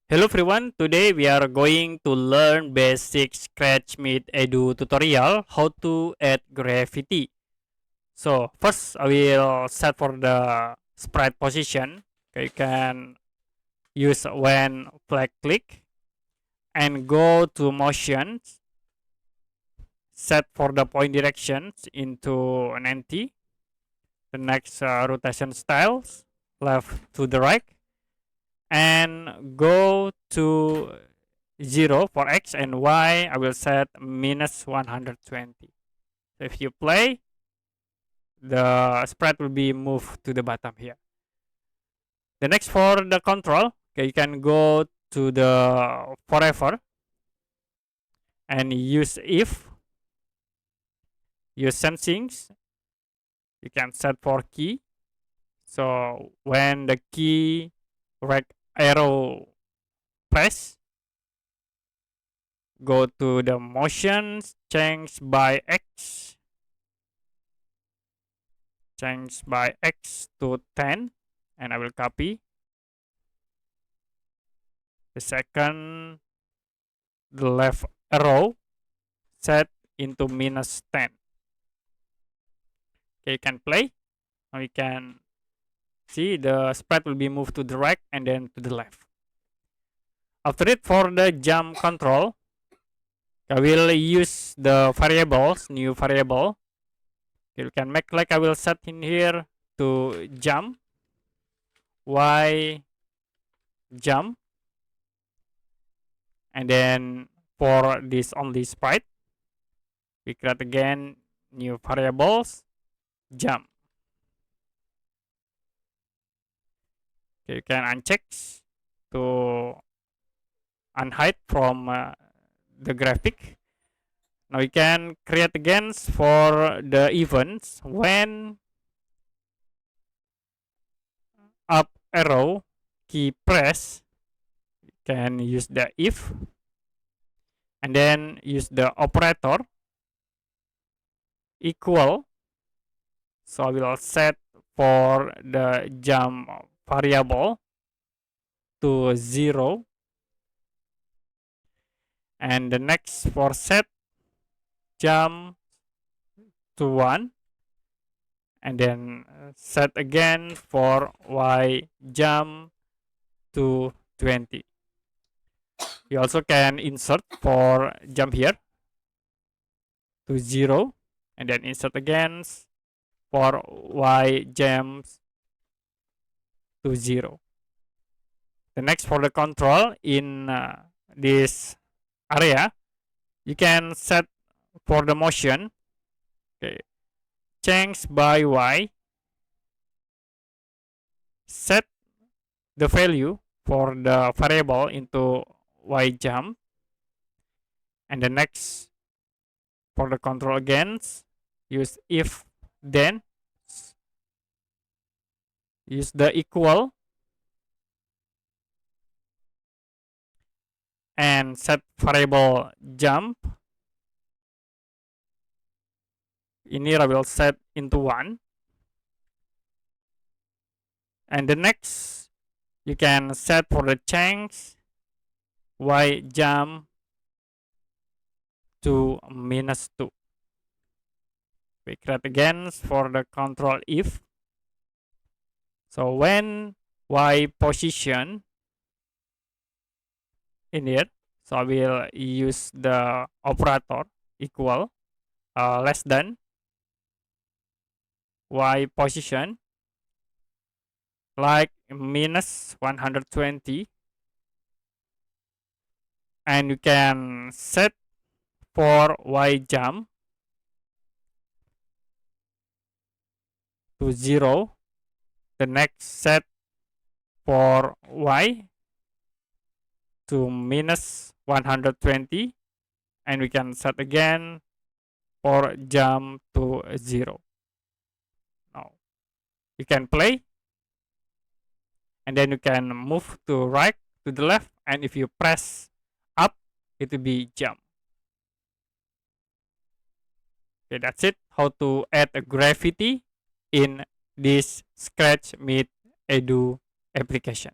Hello everyone, today we are going to learn basic Scratch Meet Edu tutorial how to add graffiti. So first I will set for the sprite position. Okay, you can use when flag click and go to motions, set for the point directions into 90. The next rotation styles, left to the right, and go to 0 for x and y. I will set minus 120. So if you play, the spread will be moved to the bottom here. The next for the control, okay, you can go to the forever and use if, use sensings. You can set for key. So when the key right arrow press, go to the motions, change by x, change by x to 10, and I will copy. The second, the left arrow set into minus 10. Okay, you can play. Now you can see the spread will be moved to the right and then to the left. After it, for the jump control, I will use the variables, new variable. You can make like I will set in here to jump, y jump, and then for this only sprite, we create again new variables, jump. Okay, you can uncheck to unhide from the graphic. Now you can create again for the events when up arrow key press. You can use the if and then use the operator equal. So I will set for the jump variable to 0, and the next for set jump to 1, and then set again for y jump to 20. You also can insert for jump here to 0, and then insert again for y jumps to 0. The next for the control in this area, you can set for the motion. Okay, change by y, set the value for the variable into y jump, and the next for the control again, use if then, use the equal, and set variable jump. In here I will set into 1, and the next you can set for the change y jump to minus 2. We create again for the control if. So when y position in here, so I will use the operator equal less than y position like minus 120, and you can set for y jump to 0. The next set for y to minus 120, and we can set again for jump to 0. Now you can play, and then you can move to right, to the left, and if you press up, it will be jump. Okay, that's it. How to add a graffiti in this Scratch Meet Edu application.